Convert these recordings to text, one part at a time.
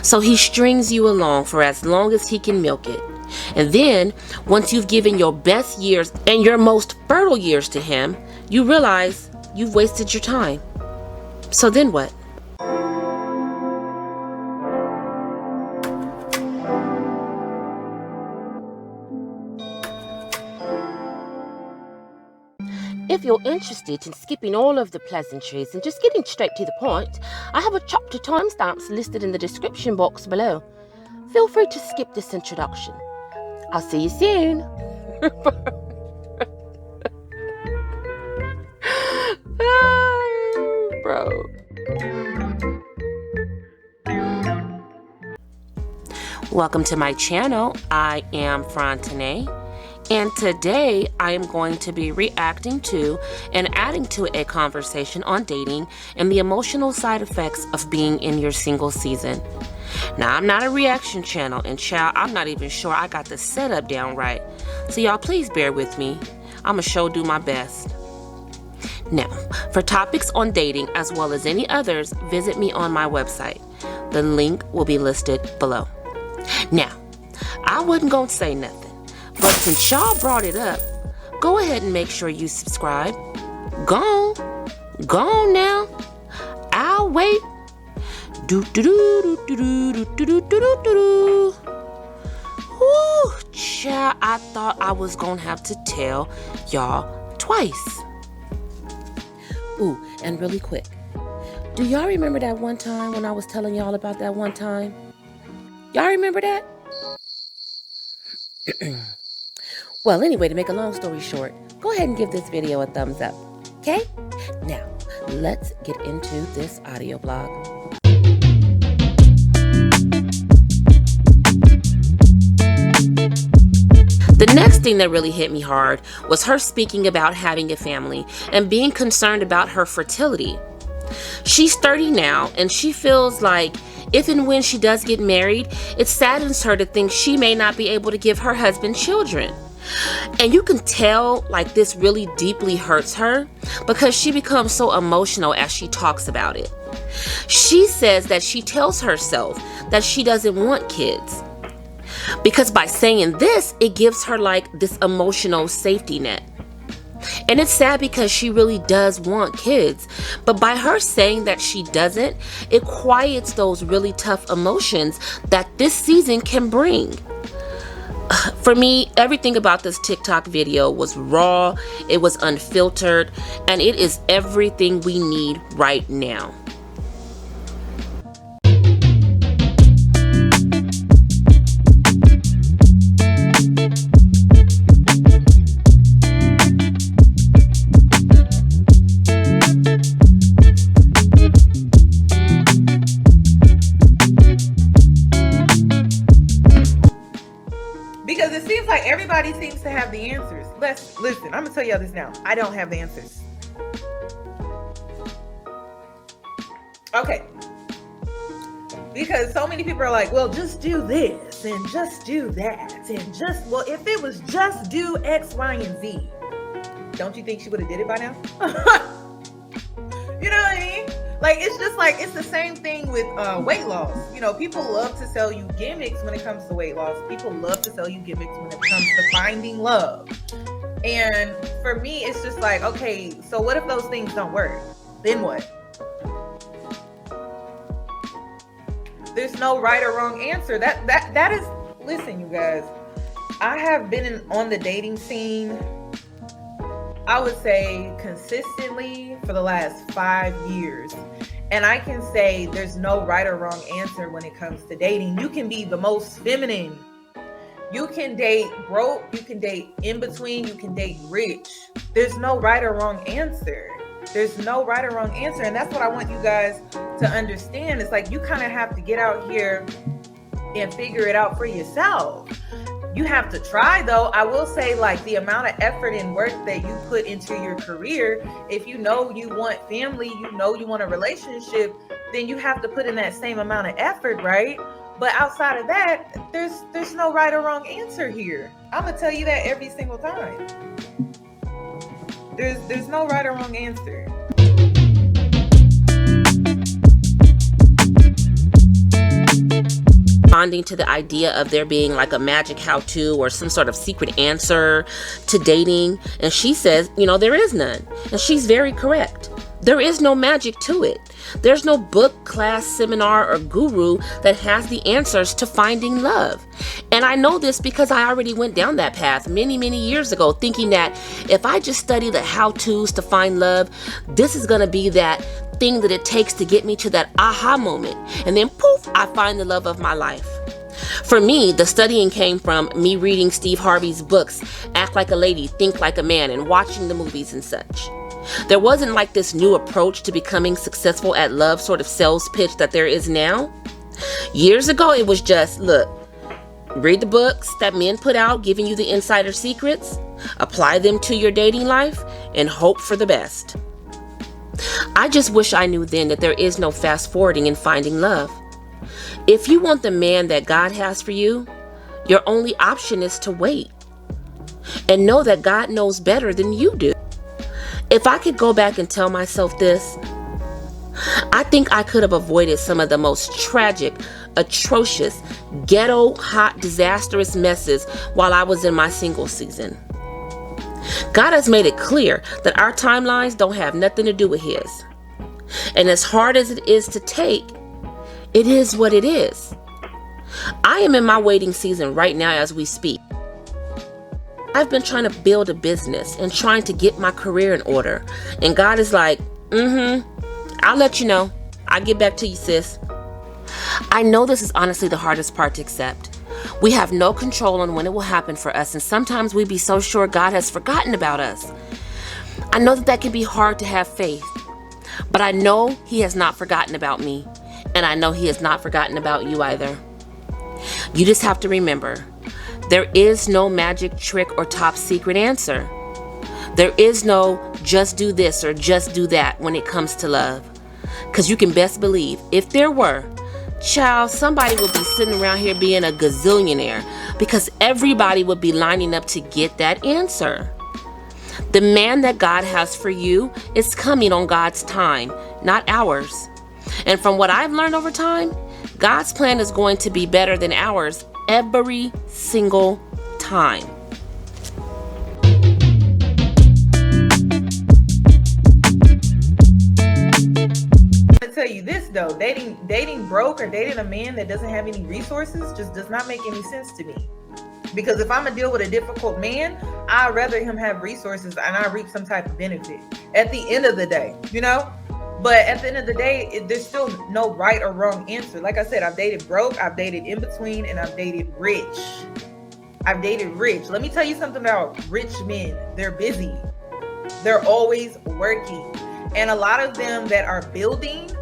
So he strings you along for as long as he can milk it. And then, once you've given your best years and your most fertile years to him, you realize you've wasted your time. So then what? If you're interested in skipping all of the pleasantries and just getting straight to the point, I have a chapter timestamps listed in the description box below. Feel free to skip this introduction. I'll see you soon. Bro. Welcome to my channel. I am Fronten'a. And today I am going to be reacting to and adding to a conversation on dating and the emotional side effects of being in your single season. Now, I'm not a reaction channel, and child, I'm not even sure I got the setup down right. So y'all please bear with me. I'ma sure do my best. Now, for topics on dating as well as any others, visit me on my website. The link will be listed below. Now, I wasn't gonna say nothing. But since y'all brought it up, go ahead and make sure you subscribe. Go on now. I'll wait. Do do do do do do do do do do. Whoo, child, I thought I was gonna have to tell y'all twice. Ooh, and really quick, do y'all remember that one time when I was telling y'all about that one time? Y'all remember that? Well, anyway, to make a long story short, go ahead and give this video a thumbs up, okay? Now, let's get into this audio blog. The next thing that really hit me hard was her speaking about having a family and being concerned about her fertility. She's 30 now, and she feels like if and when she does get married, it saddens her to think she may not be able to give her husband children. And you can tell like this really deeply hurts her because she becomes so emotional as she talks about it. She says that she tells herself that she doesn't want kids because by saying this, it gives her like this emotional safety net. And it's sad because she really does want kids, but by her saying that she doesn't, it quiets those really tough emotions that this season can bring. For me, everything about this TikTok video was raw, it was unfiltered, and it is everything we need right now. Because it seems like everybody seems to have the answers. Listen, I'm gonna tell y'all this now. I don't have the answers. Okay. Because so many people are like, well, just do this and just do that and just, well, if it was just do X, Y, and Z, don't you think she would have did it by now? You know what I mean? Like, it's just like, it's the same thing with weight loss. You know, people love to sell you gimmicks when it comes to weight loss. People love to sell you gimmicks when it comes to finding love. And for me, it's just like, okay, so what if those things don't work? Then what? There's no right or wrong answer. That is, listen, you guys, I have been on the dating scene, I would say consistently for the last 5 years. And I can say there's no right or wrong answer when it comes to dating. You can be the most feminine. You can date broke. You can date in between. You can date rich. There's no right or wrong answer. There's no right or wrong answer. And that's what I want you guys to understand. It's like you kind of have to get out here and figure it out for yourself. You have to try, though. I will say, like, the amount of effort and work that you put into your career, if you know you want family, you know you want a relationship, then you have to put in that same amount of effort, right? But outside of that, there's no right or wrong answer here. I'm gonna tell you that every single time. There's no right or wrong answer. responding to the idea of there being like a magic how-to or some sort of secret answer to dating. And she says, there is none. And she's very correct. There is no magic to it. There's no book, class, seminar, or guru that has the answers to finding love. And I know this because I already went down that path many, many years ago, thinking that if I just study the how-tos to find love, this is going to be that thing that it takes to get me to that aha moment. And then poof, I find the love of my life. For me, the studying came from me reading Steve Harvey's books, Act Like a Lady, Think Like a Man, and watching the movies and such. There wasn't like this new approach to becoming successful at love sort of sales pitch that there is now. Years ago, it was just, look, read the books that men put out giving you the insider secrets, apply them to your dating life, and hope for the best. I just wish I knew then that there is no fast forwarding in finding love. If you want the man that God has for you, your only option is to wait and know that God knows better than you do. If I could go back and tell myself this, I think I could have avoided some of the most tragic, atrocious, ghetto, hot, disastrous messes while I was in my single season. God has made it clear that our timelines don't have nothing to do with His. And as hard as it is to take, it is what it is. I am in my waiting season right now as we speak. I've been trying to build a business and trying to get my career in order. And God is like, I'll let you know. I'll get back to you, sis. I know this is honestly the hardest part to accept. We have no control on when it will happen for us, and sometimes we be so sure God has forgotten about us. I know that can be hard to have faith, but I know He has not forgotten about me, and I know He has not forgotten about you either. You just have to remember, there is no magic trick or top secret answer. There is no just do this or just do that when it comes to love. Because you can best believe, if there were, child, somebody would be sitting around here being a gazillionaire because everybody would be lining up to get that answer. The man that God has for you is coming on God's time, not ours. And from what I've learned over time, God's plan is going to be better than ours every single time. To tell you this though, dating broke or dating a man that doesn't have any resources just does not make any sense to me. Because if I'm gonna deal with a difficult man, I'd rather him have resources and I reap some type of benefit at the end of the day, But at the end of the day, there's still no right or wrong answer. Like I said, I've dated broke, I've dated in between, and I've dated rich. Let me tell you something about rich men. They're busy. They're always working. And a lot of them that are building,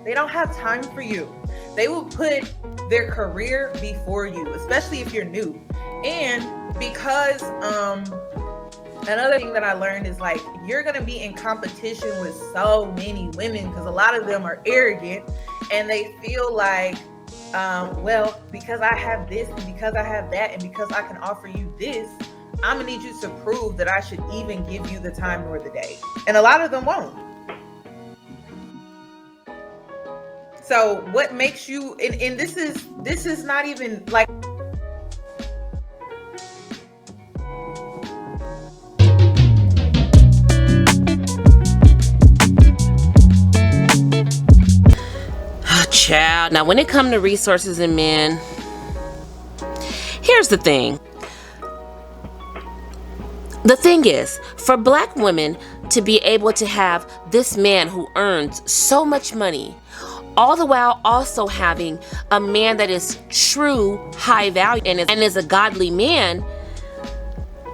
they don't have time for you. They will put their career before you, especially if you're new. And because another thing that I learned is like, you're going to be in competition with so many women because a lot of them are arrogant and they feel like, well, because I have this and because I have that and because I can offer you this, I'm going to need you to prove that I should even give you the time nor the day. And a lot of them won't. So what makes you, and this is not even like, Child. Now, when it comes to resources and men, here's the thing. The thing is, for Black women to be able to have this man who earns so much money, all the while also having a man that is true high value and is a godly man,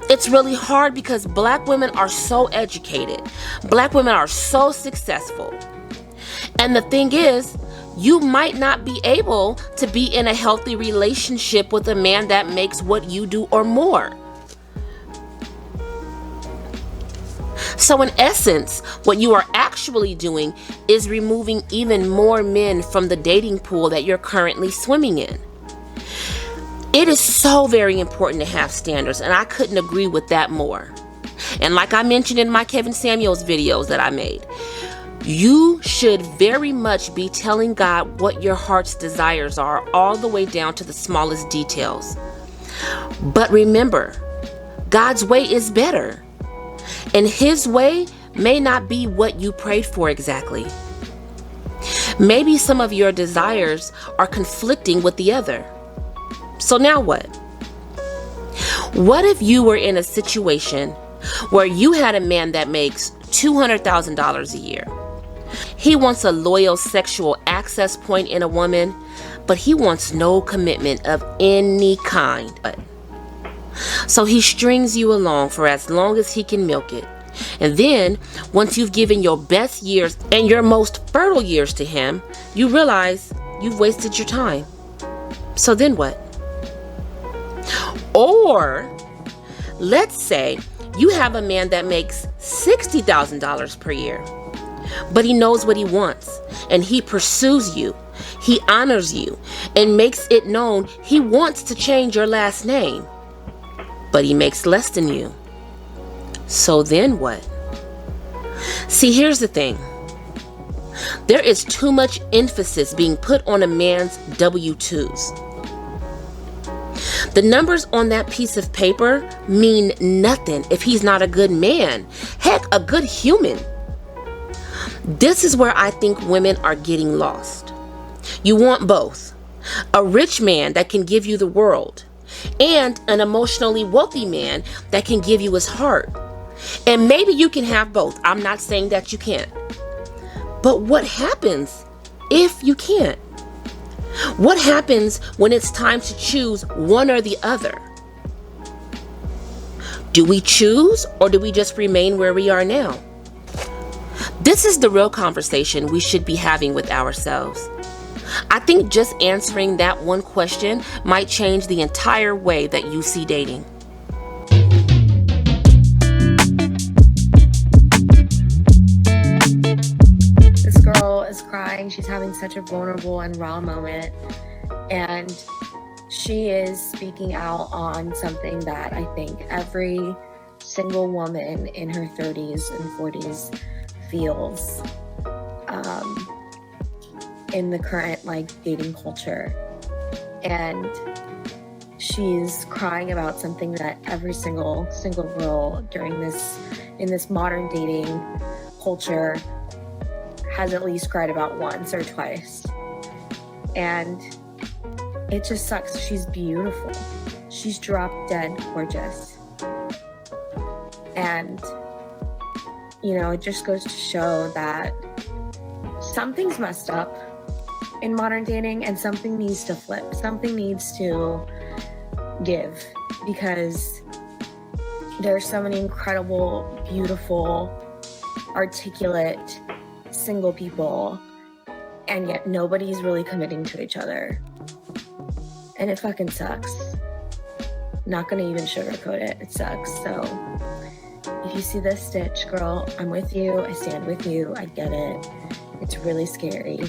it's really hard because Black women are so educated. Black women are so successful. And the thing is, you might not be able to be in a healthy relationship with a man that makes what you do or more. So in essence, what you are actually doing is removing even more men from the dating pool that you're currently swimming in. It is so very important to have standards, and I couldn't agree with that more. And like I mentioned in my Kevin Samuels videos that I made, You should very much be telling God what your heart's desires are, all the way down to the smallest details. But remember, God's way is better, and His way may not be what you prayed for exactly. Maybe some of your desires are conflicting with the other. So now what? What if you were in a situation where you had a man that makes $200,000 a year? He wants a loyal sexual access point in a woman, but he wants no commitment of any kind. So he strings you along for as long as he can milk it. And then, once you've given your best years and your most fertile years to him, you realize you've wasted your time. So then what? Or, let's say you have a man that makes $60,000 per year, but he knows what he wants, and he pursues you, he honors you, and makes it known he wants to change your last name, but he makes less than you. So then what? See, here's the thing. There is too much emphasis being put on a man's W-2s. The numbers on that piece of paper mean nothing if he's not a good man. Heck, a good human. This is where I think women are getting lost. You want both. A rich man that can give you the world, and an emotionally wealthy man that can give you his heart. And maybe you can have both. I'm not saying that you can't. But what happens if you can't? What happens when it's time to choose one or the other? Do we choose, or do we just remain where we are now? This is the real conversation we should be having with ourselves. I think just answering that one question might change the entire way that you see dating. This girl is crying. She's having such a vulnerable and raw moment. And she is speaking out on something that I think every single woman in her 30s and 40s feels in the current dating culture. And she's crying about something that every single girl in this modern dating culture has at least cried about once or twice. And it just sucks. She's beautiful. She's drop dead gorgeous. And it just goes to show that something's messed up in modern dating, and something needs to flip. Something needs to give, because there's so many incredible, beautiful, articulate, single people, and yet nobody's really committing to each other. And it fucking sucks. Not gonna even sugarcoat it. It sucks. So if you see this stitch, girl, I'm with you. I stand with you. I get it. It's really scary,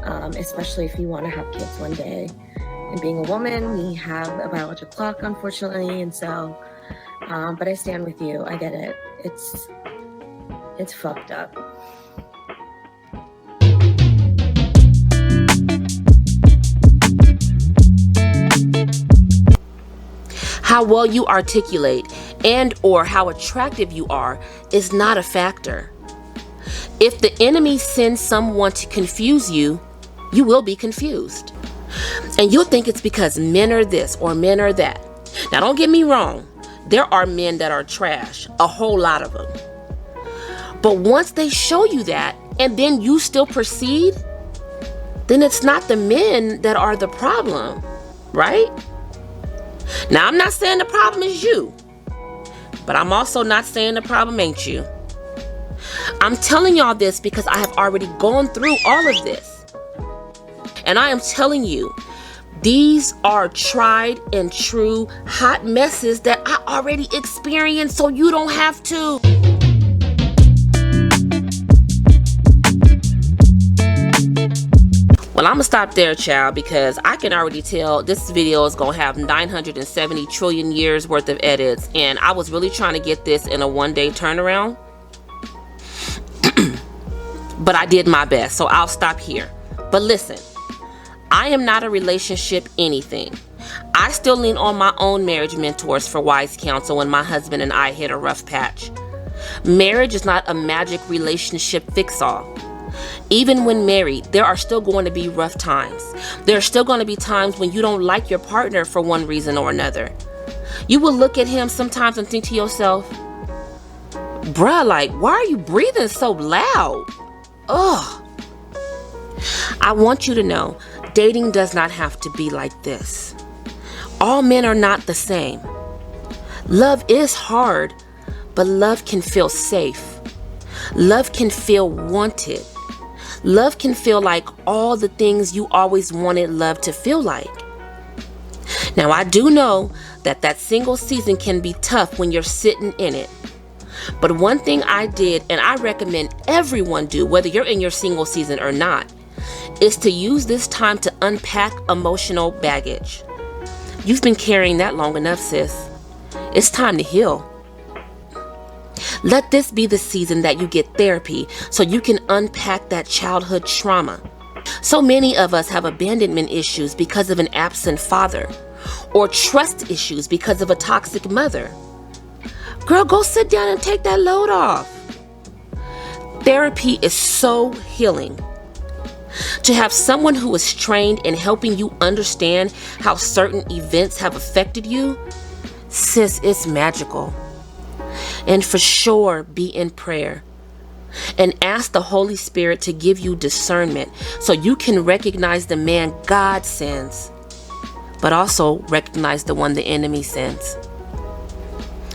especially if you want to have kids one day. And being a woman, we have a biological clock, unfortunately, and so, but I stand with you. I get it. It's fucked up. How well you articulate and or how attractive you are is not a factor. If the enemy sends someone to confuse you, you will be confused. And you'll think it's because men are this or men are that. Now, don't get me wrong. There are men that are trash, a whole lot of them. But once they show you that, and then you still proceed, then it's not the men that are the problem, right? Now, I'm not saying the problem is you, but I'm also not saying the problem ain't you. I'm telling y'all this because I have already gone through all of this. And I am telling you, these are tried and true hot messes that I already experienced, so you don't have to. Well, I'm gonna stop there, child, because I can already tell this video is gonna have 970 trillion years worth of edits, and I was really trying to get this in a one-day turnaround. but I did my best, so I'll stop here. But listen, I am not a relationship anything. I still lean on my own marriage mentors for wise counsel when my husband and I hit a rough patch. Marriage is not a magic relationship fix-all. Even when married, there are still going to be rough times. There are still going to be times when you don't like your partner for one reason or another. You will look at him sometimes and think to yourself, bruh, like, why are you breathing so loud? Ugh. I want you to know, dating does not have to be like this. All men are not the same. Love is hard, but love can feel safe. Love can feel wanted. Love can feel like all the things you always wanted love to feel like. Now, I do know that single season can be tough when you're sitting in it. But one thing I did, and I recommend everyone do, whether you're in your single season or not, is to use this time to unpack emotional baggage. You've been carrying that long enough, sis. It's time to heal. Let this be the season that you get therapy so you can unpack that childhood trauma. So many of us have abandonment issues because of an absent father, or trust issues because of a toxic mother. Girl, go sit down and take that load off. Therapy is so healing. To have someone who is trained in helping you understand how certain events have affected you, sis, it's magical. And for sure, be in prayer. And ask the Holy Spirit to give you discernment so you can recognize the man God sends, but also recognize the one the enemy sends.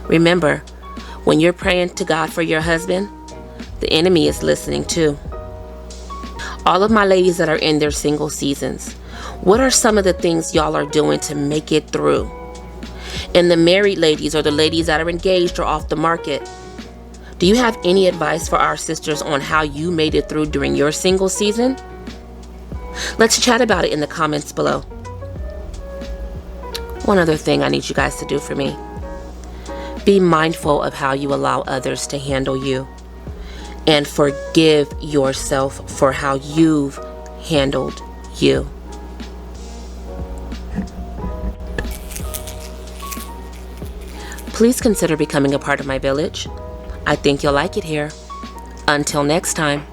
Remember, when you're praying to God for your husband, the enemy is listening too. All of my ladies that are in their single seasons, what are some of the things y'all are doing to make it through? And the married ladies or the ladies that are engaged or off the market, do you have any advice for our sisters on how you made it through during your single season? Let's chat about it in the comments below. One other thing I need you guys to do for me. Be mindful of how you allow others to handle you, and forgive yourself for how you've handled you. Please consider becoming a part of my village. I think you'll like it here. Until next time.